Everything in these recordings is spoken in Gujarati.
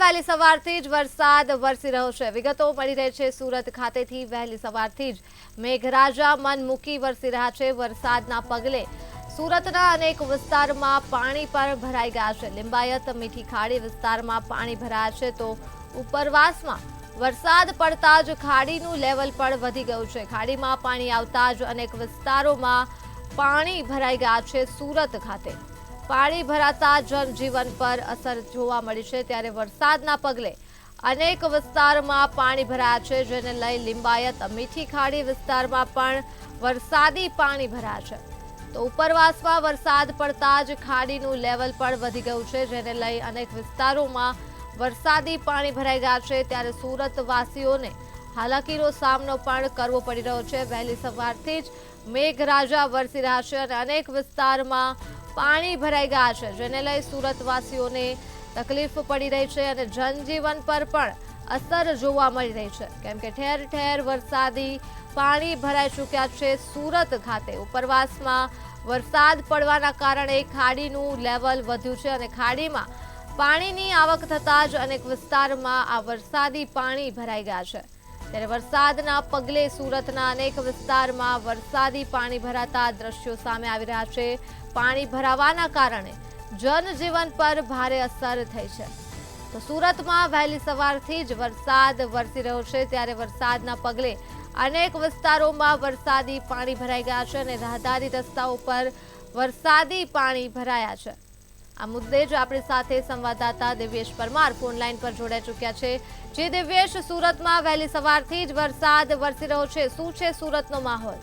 વહેલી સવારથી જ વરસાદ વરસી રહ્યો છે। વિગતો મળી રહી છે સુરત ખાતેથી વહેલી સવારથી જ મેઘરાજા મન મૂકી વરસી રહ્યા છે। વરસાદના પગલે સુરતના અનેક વિસ્તારમાં પાણી પણ ભરાઈ ગયા છે। લિંબાયત મીઠી ખાડી વિસ્તારમાં પાણી ભરાયા છે તો ઉપરવાસમાં વરસાદ પડતા જ ખાડીનું લેવલ પણ વધી ગયું છે। ખાડીમાં પાણી આવતા જ અનેક વિસ્તારોમાં પાણી ભરાઈ ગયા છે। સુરત ખાતે પાણી ભરાતા જનજીવન પર અસર જોવા મળી છે। ત્યારે વરસાદના પગલે અનેક વિસ્તારમાં પાણી ભરાયા છે જેને લઈ લિંબાયત મીઠી ખાડી વિસ્તારમાં પણ વરસાદી પાણી ભરાયા છે તો ઉપરવાસમાં વરસાદ પડતા જ ખાડીનું લેવલ પણ વધી ગયું છે જેને લઈ અનેક વિસ્તારોમાં વરસાદી પાણી ભરાઈ ગયા છે। ત્યારે સુરત વાસીઓને હાલાકીનો સામનો પણ કરવો પડી રહ્યો છે। વહેલી સવારથી જ મેઘરાજા વરસી રહ્યા છે અને અનેક વિસ્તારમાં પાણી ભરાઈ ગયા છે જેને લઈ સુરતવાસીઓને તકલીફ પડી રહી છે અને જનજીવન પર પણ અસર જોવા મળી રહી છે કેમ કે ઠેર ઠેર વરસાદી પાણી ભરાઈ ચૂક્યા છે। સુરત ખાતે ઉપરવાસમાં વરસાદ પડવાના કારણે ખાડીનું લેવલ વધ્યું છે અને ખાડીમાં પાણીની આવક થતાં જ અનેક વિસ્તારમાં આ વરસાદી પાણી ભરાઈ ગયા છે। ત્યારે વરસાદના પગલે સુરતના અનેક વિસ્તારમાં વરસાદી પાણી ભરાતા દ્રશ્યો સામે આવી રહ્યા છે। પાણી ભરાવાના કારણે જનજીવન પર ભારે અસર થઈ છે તો સુરતમાં વહેલી સવારથી જ વરસાદ વરસી રહ્યો છે। ત્યારે વરસાદના પગલે અનેક વિસ્તારોમાં વરસાદી પાણી ભરાઈ ગયા છે અને રાહદારી રસ્તાઓ પર વરસાદી પાણી ભરાયા છે। આ મુદ્દે જ આપણી સાથે સંવાદદાતા દિવ્યેશ પરમાર ફોનલાઈન પર જોડાઈ ચૂક્યા છે। જે દિવ્યેશ, સુરતમાં વહેલી સવારથી જ વરસાદ વરસી રહ્યો છે, શું છે સુરતનો માહોલ?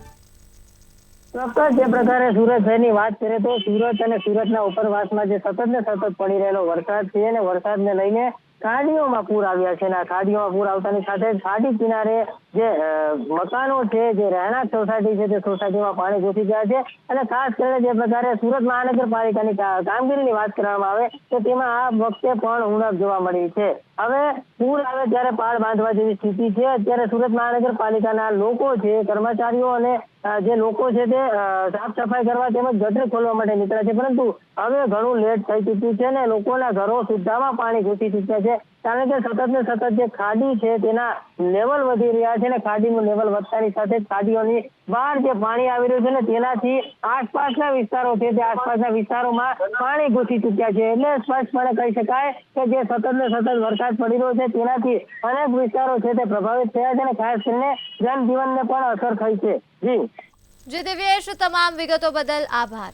ચોક્કસ જે પ્રકારે સુરત શહેરની વાત કરીએ તો સુરત અને સુરતના ઉપરવાસમાં જે સતત ને સતત પડી રહેલો વરસાદ છે અને વરસાદને લઈને ખાડીઓમાં પૂર આવ્યા છે અને ખાડીઓમાં પૂર આવતાની સાથે ખાડી કિનારે જે મકાનો છે, જે રહેણાંક સોસાયટી છે તે સોસાયટીમાં પાણી ઘૂસી ગયા છે અને ખાસ કરીને જે પ્રકારે સુરત મહાનગરપાલિકાની કામગીરીની વાત કરવામાં આવે તો તેમાં આ વખતે પણ ઉણપ જોવા મળી છે। હવે પૂર આવે ત્યારે પાળ બાંધવા જેવી સ્થિતિ છે। અત્યારે સુરત મહાનગરપાલિકાના લોકો છે, કર્મચારીઓ અને જે લોકો છે તે સાફ સફાઈ કરવા તેમજ ગટર ખોલવા માટે નીકળ્યા છે પરંતુ હવે ઘણું લેટ થઈ ચૂક્યું છે અને લોકોના ઘરો સુદ્ધામાં પાણી ઘૂસી ચૂક્યા છે કારણ કે સતત ને સતત જે ખાડી છે તેના લેવલ વધી રહ્યા છે અને ખાડીનું લેવલ વધતાની સાથે ખાડીઓની બહાર જે પાણી આવી રહ્યું છે ને તેનાથી આસપાસના વિસ્તારો છે તે આસપાસના વિસ્તારોમાં પાણી ઘૂસી ચૂક્યા છે। એટલે સ્પષ્ટપણે કહી શકાય કે જે સતત ને સતત વરસાદ પડી રહ્યો છે તેનાથી અનેક વિસ્તારો છે તે પ્રભાવિત થયા છે અને ખાસ કરીને જનજીવનને પણ અસર થઈ છે। જી દિવ્યેશ, તમામ વિગતો બદલ આભાર।